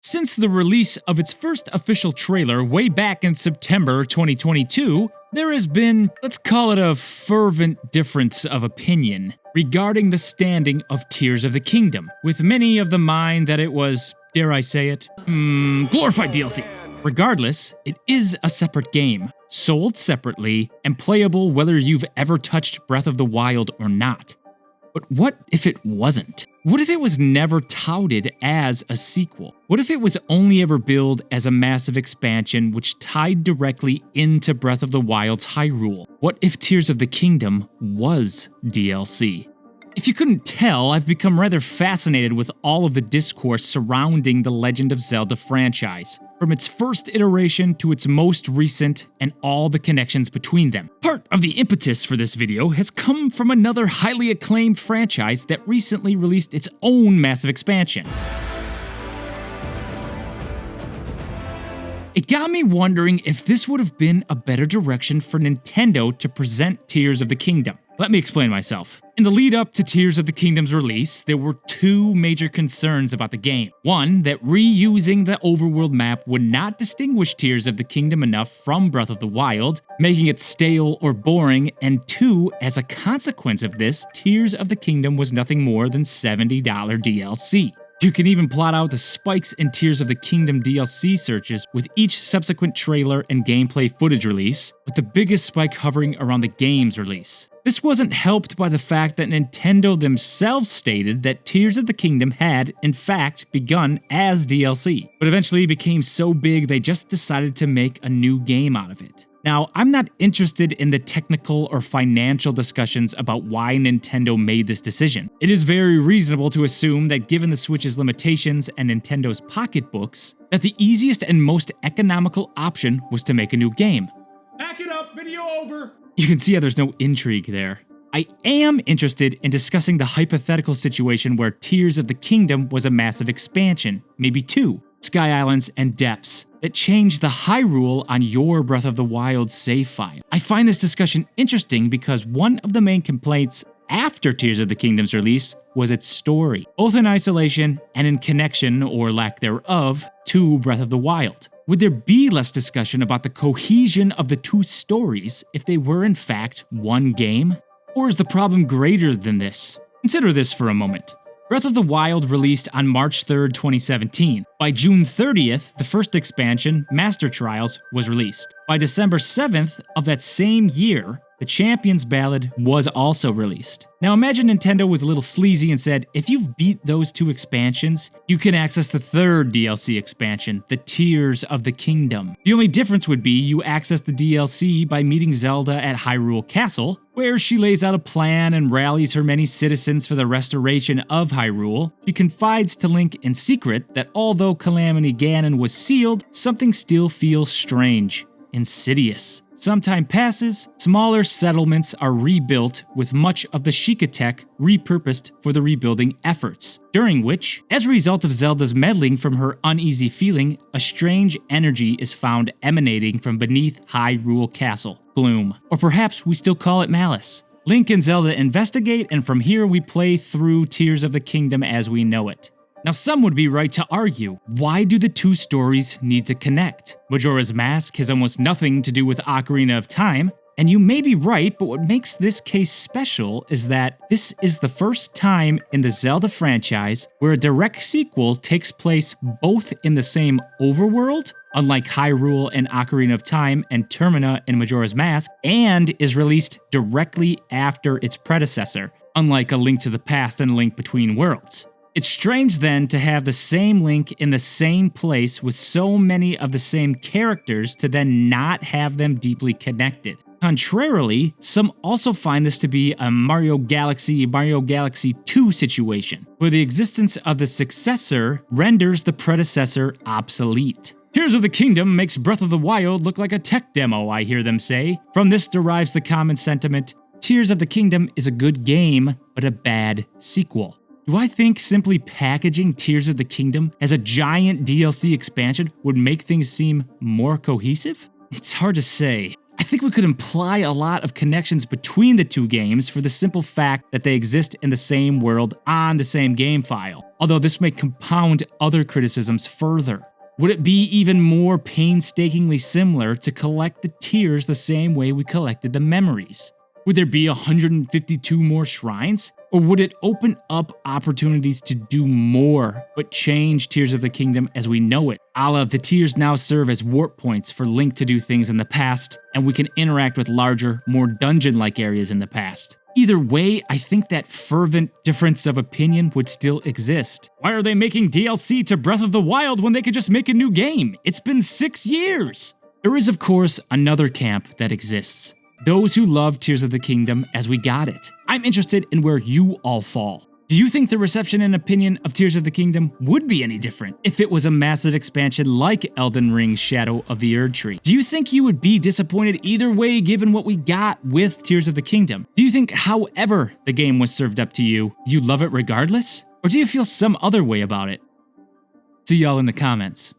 Since the release of its first official trailer way back in September 2022, there has been, let's call it a fervent difference of opinion regarding the standing of Tears of the Kingdom, with many of the mind that it was, dare I say it, glorified DLC. Regardless, it is a separate game, sold separately, and playable whether you've ever touched Breath of the Wild or not. But what if it wasn't? What if it was never touted as a sequel? What if it was only ever billed as a massive expansion which tied directly into Breath of the Wild's Hyrule? What if Tears of the Kingdom was DLC? If you couldn't tell, I've become rather fascinated with all of the discourse surrounding the Legend of Zelda franchise, from its first iteration to its most recent and all the connections between them. Part of the impetus for this video has come from another highly acclaimed franchise that recently released its own massive expansion. It got me wondering if this would have been a better direction for Nintendo to present Tears of the Kingdom. Let me explain myself. In the lead up to Tears of the Kingdom's release, there were two major concerns about the game. One, that reusing the overworld map would not distinguish Tears of the Kingdom enough from Breath of the Wild, making it stale or boring, and two, as a consequence of this, Tears of the Kingdom was nothing more than $70 DLC. You can even plot out the spikes in Tears of the Kingdom DLC searches with each subsequent trailer and gameplay footage release, with the biggest spike hovering around the game's release. This wasn't helped by the fact that Nintendo themselves stated that Tears of the Kingdom had, in fact, begun as DLC, but eventually became so big they just decided to make a new game out of it. Now, I'm not interested in the technical or financial discussions about why Nintendo made this decision. It is very reasonable to assume that given the Switch's limitations and Nintendo's pocketbooks, that the easiest and most economical option was to make a new game. Pack it up, video over! You can see how there's no intrigue there. I am interested in discussing the hypothetical situation where Tears of the Kingdom was a massive expansion, maybe two, Sky Islands and Depths, that changed the Hyrule on your Breath of the Wild save file. I find this discussion interesting because one of the main complaints after Tears of the Kingdom's release was its story, both in isolation and in connection, or lack thereof, to Breath of the Wild. Would there be less discussion about the cohesion of the two stories if they were in fact one game? Or is the problem greater than this? Consider this for a moment. Breath of the Wild released on March 3rd, 2017. By June 30th, the first expansion, Master Trials, was released. By December 7th of that same year, the Champion's Ballad was also released. Now imagine Nintendo was a little sleazy and said, if you've beat those two expansions, you can access the third DLC expansion, the Tears of the Kingdom. The only difference would be you access the DLC by meeting Zelda at Hyrule Castle, where she lays out a plan and rallies her many citizens for the restoration of Hyrule. She confides to Link in secret that although Calamity Ganon was sealed, something still feels strange, insidious. Some time passes, smaller settlements are rebuilt with much of the Sheikah tech repurposed for the rebuilding efforts, during which, as a result of Zelda's meddling from her uneasy feeling, a strange energy is found emanating from beneath Hyrule Castle, gloom, or perhaps we still call it malice. Link and Zelda investigate, and from here we play through Tears of the Kingdom as we know it. Now some would be right to argue, why do the two stories need to connect? Majora's Mask has almost nothing to do with Ocarina of Time, and you may be right, but what makes this case special is that this is the first time in the Zelda franchise where a direct sequel takes place both in the same overworld, unlike Hyrule and Ocarina of Time and Termina in Majora's Mask, and is released directly after its predecessor, unlike A Link to the Past and A Link Between Worlds. It's strange then to have the same Link in the same place with so many of the same characters to then not have them deeply connected. Contrarily, some also find this to be a Mario Galaxy 2 situation, where the existence of the successor renders the predecessor obsolete. Tears of the Kingdom makes Breath of the Wild look like a tech demo, I hear them say. From this derives the common sentiment, Tears of the Kingdom is a good game, but a bad sequel. Do I think simply packaging Tears of the Kingdom as a giant DLC expansion would make things seem more cohesive? It's hard to say. I think we could imply a lot of connections between the two games for the simple fact that they exist in the same world on the same game file, although this may compound other criticisms further. Would it be even more painstakingly similar to collect the tears the same way we collected the memories? Would there be 152 more shrines? Or would it open up opportunities to do more, but change Tears of the Kingdom as we know it? A la, the tears now serve as warp points for Link to do things in the past, and we can interact with larger, more dungeon-like areas in the past. Either way, I think that fervent difference of opinion would still exist. Why are they making DLC to Breath of the Wild when they could just make a new game? It's been 6 years! There is, of course, another camp that exists. Those who love Tears of the Kingdom as we got it. I'm interested in where you all fall. Do you think the reception and opinion of Tears of the Kingdom would be any different if it was a massive expansion like Elden Ring's Shadow of the Erdtree? Do you think you would be disappointed either way given what we got with Tears of the Kingdom? Do you think however the game was served up to you, you love it regardless? Or do you feel some other way about it? See y'all in the comments.